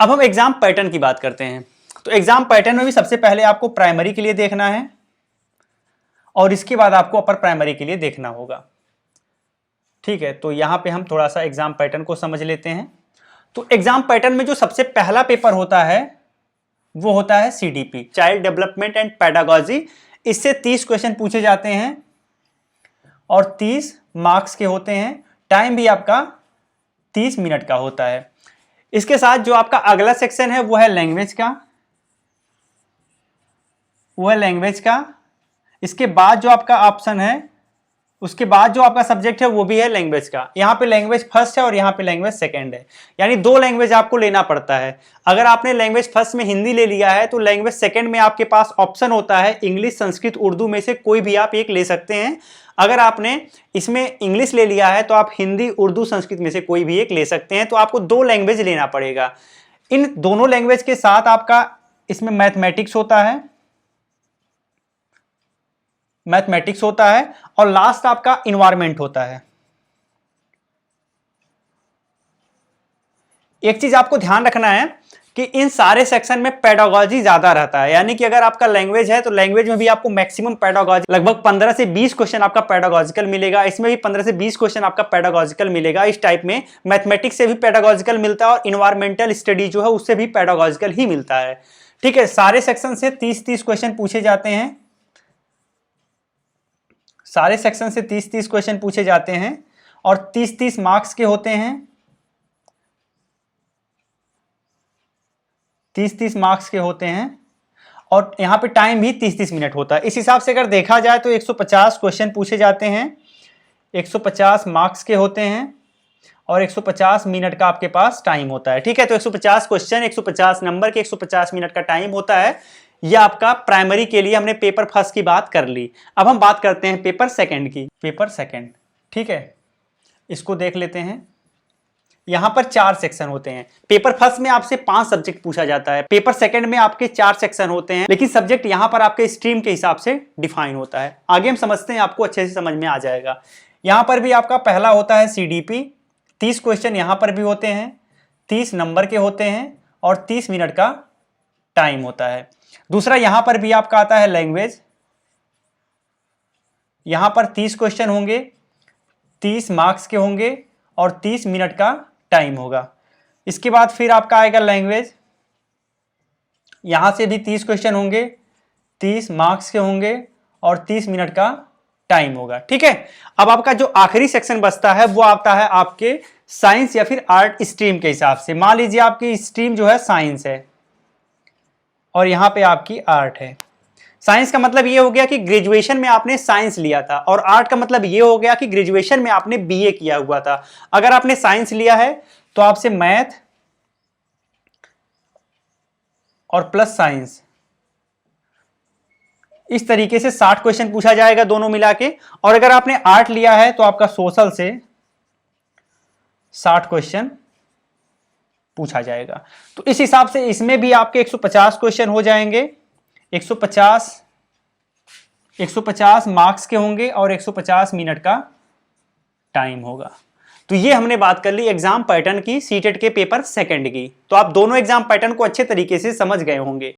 अब हम exam pattern की बात करते हैं। तो एग्जाम पैटर्न में भी सबसे पहले आपको प्राइमरी के लिए देखना है और इसके बाद आपको अपर प्राइमरी के लिए देखना होगा। ठीक है, तो यहां पे हम थोड़ा सा एग्जाम पैटर्न को समझ लेते हैं। तो एग्जाम पैटर्न में जो सबसे पहला पेपर होता है वो होता है CDP, child development and pedagogy. इससे 30 क्वेश्चन पूछे जाते हैं और 30 मार्क्स के होते हैं। टाइम भी आपका 30 मिनट का होता है। इसके साथ जो आपका अगला सेक्शन है वो है लैंग्वेज का, इसके बाद जो आपका ऑप्शन है, उसके बाद जो आपका सब्जेक्ट है वो भी है लैंग्वेज का। यहाँ पे लैंग्वेज फर्स्ट है और यहाँ पे लैंग्वेज सेकंड है, यानी 2 लैंग्वेज आपको लेना पड़ता है। अगर आपने लैंग्वेज फर्स्ट में हिंदी ले लिया है तो लैंग्वेज सेकंड में आपके पास ऑप्शन होता है इंग्लिश, संस्कृत, उर्दू में से कोई भी आप एक ले सकते हैं। अगर आपने इसमें इंग्लिश ले लिया है तो आप हिंदी, उर्दू, संस्कृत में से कोई भी एक ले सकते हैं। तो आपको 2 लैंग्वेज लेना पड़ेगा। इन दोनों लैंग्वेज के साथ आपका इसमें मैथमेटिक्स होता है और लास्ट आपका इन्वायरमेंट होता है। एक चीज आपको ध्यान रखना है कि इन सारे सेक्शन में पेडागॉजी ज्यादा रहता है, यानी कि अगर आपका लैंग्वेज है तो लैंग्वेज में भी आपको मैक्सिमम पेडागॉजी, लगभग 15 से 20 क्वेश्चन आपका पेडागॉजिकल मिलेगा। इसमें भी 15 से 20 क्वेश्चन आपका पेडागॉजिकल मिलेगा। इस टाइप में मैथमेटिक्स से भी पेडागॉजिकल मिलता है और इन्वायरमेंटल स्टडी जो है उससे भी पेडागॉजिकल ही मिलता है। ठीक है, सारे सेक्शन से 30-30 क्वेश्चन पूछे जाते हैं। सारे सेक्शन से 30-30 क्वेश्चन पूछे जाते हैं और 30-30 मार्क्स के होते हैं। 30-30 मार्क्स के होते हैं और यहाँ पे टाइम भी 30-30 मिनट होता है। इस हिसाब से अगर देखा जाए तो 150 क्वेश्चन पूछे जाते हैं, 150 मार्क्स के होते हैं और 150 मिनट का आपके पास टाइम होता है। ठीक है, तो 150 क्वेश्चन, 150 नंबर के 150 मिनट का टाइम होता है। यह आपका प्राइमरी के लिए हमने पेपर फर्स्ट की बात कर ली। अब हम बात करते हैं पेपर सेकंड की। पेपर सेकंड, ठीक है, इसको देख लेते हैं। यहां पर 4 सेक्शन होते हैं। पेपर फर्स्ट में आपसे 5 सब्जेक्ट पूछा जाता है, पेपर सेकंड में आपके 4 सेक्शन होते हैं, लेकिन सब्जेक्ट यहां पर आपके स्ट्रीम के हिसाब से डिफाइन होता है। आगे हम समझते हैं, आपको अच्छे से समझ में आ जाएगा। यहां पर भी आपका पहला होता है CDP, 30 क्वेश्चन यहां पर भी होते हैं, 30 नंबर के होते हैं और 30 मिनट का टाइम होता है। दूसरा यहां पर भी आपका आता है लैंग्वेज, यहां पर 30 क्वेश्चन होंगे, 30 मार्क्स के होंगे और 30 मिनट का टाइम होगा। इसके बाद फिर आपका आएगा लैंग्वेज, यहां से भी 30 क्वेश्चन होंगे, 30 मार्क्स के होंगे और 30 मिनट का टाइम होगा। ठीक है, अब आपका जो आखिरी सेक्शन बचता है वो आता है आपके साइंस या फिर आर्ट स्ट्रीम के हिसाब से। मान लीजिए आपकी स्ट्रीम जो है साइंस है और यहां पे आपकी आर्ट है। साइंस का मतलब ये हो गया कि ग्रेजुएशन में आपने साइंस लिया था और आर्ट का मतलब ये हो गया कि ग्रेजुएशन में आपने BA किया हुआ था। अगर आपने साइंस लिया है तो आपसे मैथ और प्लस साइंस, इस तरीके से 60 क्वेश्चन पूछा जाएगा दोनों मिला के। और अगर आपने आर्ट लिया है तो आपका सोशल से 60 क्वेश्चन पूछा जाएगा। तो इस हिसाब से इसमें भी आपके 150 क्वेश्चन हो जाएंगे, 150 मार्क्स के होंगे और 150 मिनट का टाइम होगा। तो ये हमने बात कर ली एग्जाम पैटर्न की, सीटेट के पेपर सेकंड की। तो आप दोनों एग्जाम पैटर्न को अच्छे तरीके से समझ गए होंगे।